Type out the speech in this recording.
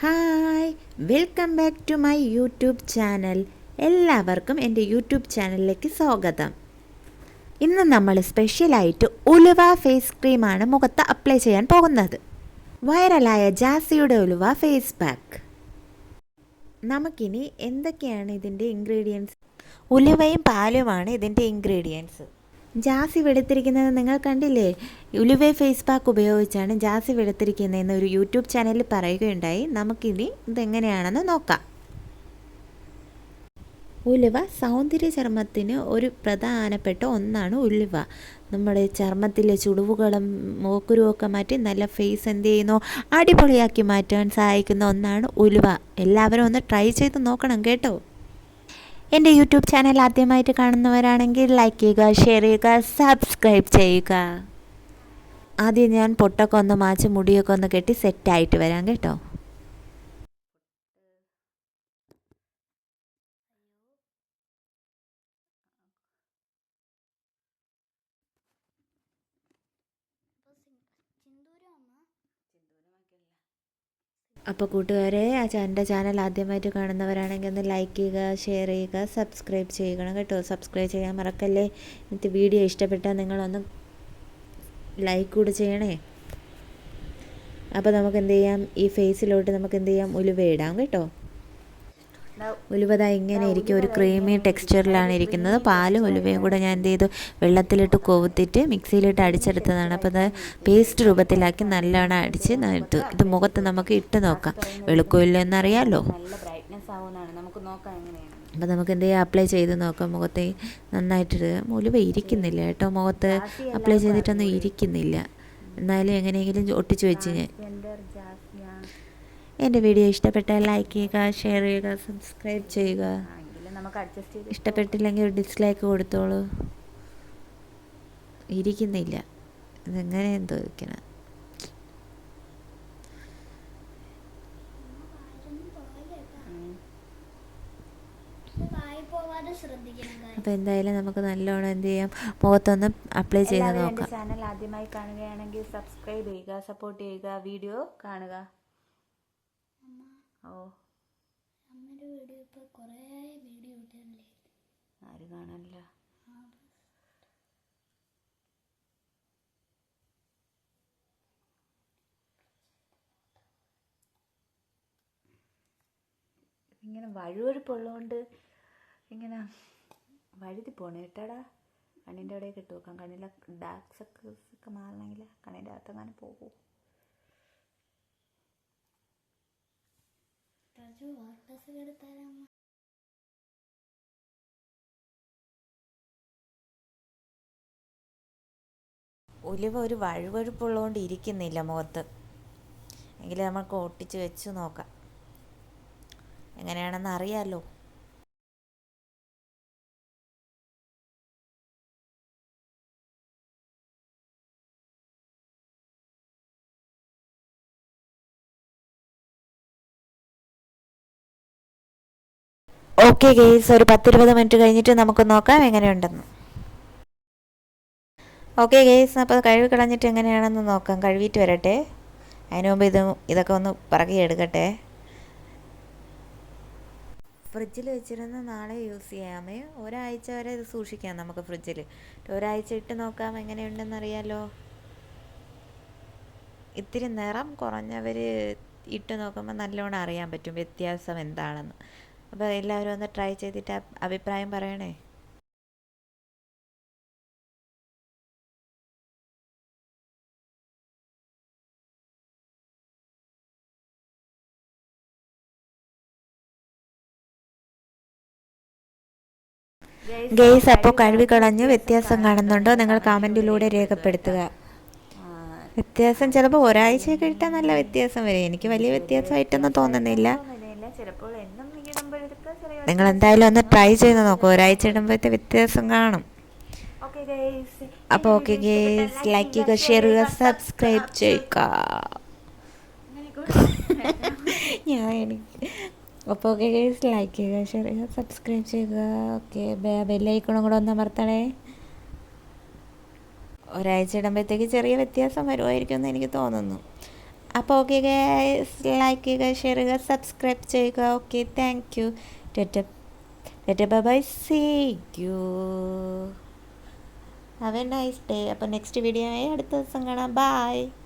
Hi, welcome back to my YouTube channel. എല്ലാവർക്കും എൻ്റെ YouTube ചാനലിലേക്ക് സ്വാഗതം. ഇന്ന് നമ്മൾ സ്പെഷ്യലായിട്ട് ഉലുവ ഫേസ് ക്രീമാണ് മുഖത്ത് അപ്ലൈ ചെയ്യാൻ പോകുന്നത്. വൈറലായ ജാസിയുടെ ഉലുവ ഫേസ് പാക്ക്. നമുക്കിനി എന്തൊക്കെയാണ് ഇതിൻ്റെ ഇൻഗ്രീഡിയൻസ്? ഉലുവയും പാലുമാണ് ഇതിൻ്റെ ഇൻഗ്രീഡിയൻസ്. ജാസി വെളുത്തിരിക്കുന്നത് നിങ്ങൾ കണ്ടില്ലേ? ഉലുവ ഫേസ് പാക്ക് ഉപയോഗിച്ചാണ് ജാസി വെളുത്തിരിക്കുന്നതെന്ന് ഒരു യൂട്യൂബ് ചാനലിൽ പറയുകയുണ്ടായി. നമുക്കിനി ഇതെങ്ങനെയാണെന്ന് നോക്കാം. ഉലുവ സൗന്ദര്യ ചർമ്മത്തിന് ഒരു പ്രധാനപ്പെട്ട ഒന്നാണ് ഉലുവ. നമ്മുടെ ചർമ്മത്തിലെ ചുളിവുകളും മൂക്കുരുവൊക്കെ മാറ്റി നല്ല ഫേസ് എന്ത് ചെയ്യുന്നു, അടിപൊളിയാക്കി മാറ്റാൻ സഹായിക്കുന്ന ഒന്നാണ് ഉലുവ. എല്ലാവരും ഒന്ന് ട്രൈ ചെയ്ത് നോക്കണം കേട്ടോ. എൻ്റെ യൂട്യൂബ് ചാനൽ ആദ്യമായിട്ട് കാണുന്നവരാണെങ്കിൽ ലൈക്ക് ചെയ്യുക, ഷെയർ ചെയ്യുക, സബ്സ്ക്രൈബ് ചെയ്യുക. ആദ്യം ഞാൻ പൊട്ടൊക്കെ ഒന്ന് മാച്ച് മുടിയൊക്കെ ഒന്ന് കെട്ടി സെറ്റായിട്ട് വരാം കേട്ടോ. അപ്പോൾ കൂട്ടുകാരെ, എൻ്റെ ചാനൽ ആദ്യമായിട്ട് കാണുന്നവരാണെങ്കിൽ ഒന്ന് ലൈക്ക് ചെയ്യുക, ഷെയർ ചെയ്യുക, സബ്സ്ക്രൈബ് ചെയ്യണം കേട്ടോ. സബ്സ്ക്രൈബ് ചെയ്യാൻ മറക്കല്ലേ. ഇന്നത്തെ വീഡിയോ ഇഷ്ടപ്പെട്ടാൽ നിങ്ങളൊന്ന് ലൈക്ക് കൂടി ചെയ്യണേ. അപ്പോൾ നമുക്ക് എന്ത് ചെയ്യാം, ഈ ഫേസിലോട്ട് നമുക്ക് എന്ത് ചെയ്യാം, ഉലുവ ഇടാം കേട്ടോ. ഉലുവ ഇങ്ങനെ ഇരിക്കും, ഒരു ക്രീമി ടെക്സ്ചറിലാണ് ഇരിക്കുന്നത്. പാലും ഉലുവയും കൂടെ ഞാൻ എന്ത് ചെയ്തു, വെള്ളത്തിലിട്ട് കൊവുത്തിട്ട് മിക്സിയിലിട്ട് അടിച്ചെടുത്തതാണ്. അപ്പോൾ അത് പേസ്റ്റ് രൂപത്തിലാക്കി നല്ലോണം അടിച്ച് ഇട്ടു. ഇത് മുഖത്ത് നമുക്ക് ഇട്ട് നോക്കാം, വെളുക്കില്ല എന്നറിയാമല്ലോ. അപ്പോൾ നമുക്ക് എന്ത് ചെയ്യാം, അപ്ലൈ ചെയ്ത് നോക്കാം. മുഖത്ത് നന്നായിട്ട് ഉലുവ ഇരിക്കുന്നില്ല കേട്ടോ, മുഖത്ത് അപ്ലൈ ചെയ്തിട്ടൊന്നും ഇരിക്കുന്നില്ല. എന്നാലും എങ്ങനെയെങ്കിലും ഒട്ടിച്ച് വെച്ച് ഞാൻ. എൻ്റെ വീഡിയോ ഇഷ്ടപ്പെട്ടാൽ ലൈക്ക് ചെയ്യുക, ഷെയർ ചെയ്യുക, സബ്സ്ക്രൈബ് ചെയ്യുക. ഇഷ്ടപ്പെട്ടില്ലെങ്കിൽ ഒരു ഡിസ്ലൈക്ക് കൊടുത്തോളൂ. ഇരിക്കുന്നില്ല, ഇതെങ്ങനെ എന്തോ ഇരിക്കണം. അപ്പോൾ എന്തായാലും നമുക്ക് നല്ലോണം എന്ത് ചെയ്യാം, മുഖത്തൊന്ന് അപ്ലൈ ചെയ്ത് നോക്കാം. ചാനൽ ആദ്യമായി കാണുകയാണെങ്കിൽ സബ്സ്ക്രൈബ് ചെയ്യുക, സപ്പോർട്ട് ചെയ്യുക, വീഡിയോ കാണുക. ഓ, അമ്മയുടെ വീഡിയോ ഇപ്പോൾ കുറേ വീഡിയോ ഇട്ടില്ലേ, ആര് കാണാനില്ല. ഇങ്ങനെ വഴുവഴുപ്പുള്ളതുകൊണ്ട് ഇങ്ങനെ വഴുതി പോണേ കേട്ടാടാ. കണ്ണിൻ്റെ അവിടെയൊക്കെ ഇട്ട് നോക്കാം, കണ്ണിലെ ഡാർക്ക് സർക്കിൾസ് ഒക്കെ മാറണമെങ്കിൽ കണ്ണിൻ്റെ അകത്തങ്ങനെ പോകും. ഉലുവ ഒരു വഴുവഴുപ്പുള്ളതുകൊണ്ട് ഇരിക്കുന്നില്ല മുഖത്ത്. എങ്കിലും നമുക്ക് ഒട്ടിച്ച് വെച്ച് നോക്കാം, എങ്ങനെയാണെന്ന് അറിയാമല്ലോ. ഓക്കെ ഗെയ്സ്, ഒരു 10-20 മിനിറ്റ് കഴിഞ്ഞിട്ട് നമുക്ക് നോക്കാം എങ്ങനെയുണ്ടെന്ന്. ഓക്കെ ഗെയ്സ്, അപ്പോൾ കഴുകി കളഞ്ഞിട്ട് എങ്ങനെയാണെന്ന് നോക്കാം. കഴുകിയിട്ട് വരട്ടെ. അതിന് മുമ്പ് ഇതൊക്കെ ഒന്ന് പറക്കി എടുക്കട്ടെ. ഫ്രിഡ്ജിൽ വെച്ചിരുന്ന് നാളെ യൂസ് ചെയ്യാമേ. ഒരാഴ്ച വരെ ഇത് സൂക്ഷിക്കാം നമുക്ക് ഫ്രിഡ്ജിൽ. ഒരാഴ്ച ഇട്ട് നോക്കാം എങ്ങനെയുണ്ടെന്ന് അറിയാമല്ലോ. ഇത്തിരി നിറം കുറഞ്ഞവർ ഇട്ട് നോക്കുമ്പോൾ നല്ലോണം അറിയാൻ പറ്റും വ്യത്യാസം എന്താണെന്ന്. അപ്പോൾ എല്ലാവരും ഒന്ന് ട്രൈ ചെയ്തിട്ട് അഭിപ്രായം പറയണേ. ഗെയ്സ്, അപ്പോൾ കഴുകി കളഞ്ഞ് വ്യത്യാസം കാണുന്നുണ്ടോ നിങ്ങൾ കമൻറ്റിലൂടെ രേഖപ്പെടുത്തുക. വ്യത്യാസം ചിലപ്പോൾ ഒരാഴ്ചയൊക്കെ ഇട്ടാൽ നല്ല വ്യത്യാസം വരും. എനിക്ക് വലിയ വ്യത്യാസമായിട്ടൊന്നും തോന്നുന്നില്ല. നിങ്ങൾ എന്തായാലും ഒന്ന് ട്രൈ ചെയ്ത് നോക്കൂ, ഒരാഴ്ച ഇടുമ്പോഴത്തെ വ്യത്യാസം കാണും. അപ്പോൾ ഓക്കെ ഗെയ്സ്, ലൈക്ക് ചെയ്യുക, ഷെയർ ചെയ്യുക, സബ്സ്ക്രൈബ് ചെയ്യുക. അപ്പോൾ ഓക്കെ ഗെയ്സ്, ലൈക്ക് ചെയ്യുക, ഷെയർ ചെയ്യുക, സബ്സ്ക്രൈബ് ചെയ്യുക. ഓക്കെ, ബെല്ലൈക്കണും കൂടെ ഒന്ന് അമർത്തണേ. ഒരാഴ്ച ഇടുമ്പോഴത്തേക്ക് ചെറിയ വ്യത്യാസം വരുമായിരിക്കും എന്ന് എനിക്ക് തോന്നുന്നു. അപ്പോൾ ഓക്കെ ഗൈസ്, ലൈക്ക് ചെയ്യുക, ഷെയർ ചെയ്യുക, സബ്സ്ക്രൈബ് ചെയ്യുക. Okay, thank you. Bye bye, see you. Have a nice day. അപ്പോൾ നെക്സ്റ്റ് വീഡിയോ ആയി അടുത്ത ദിവസം കാണാം. ബൈ.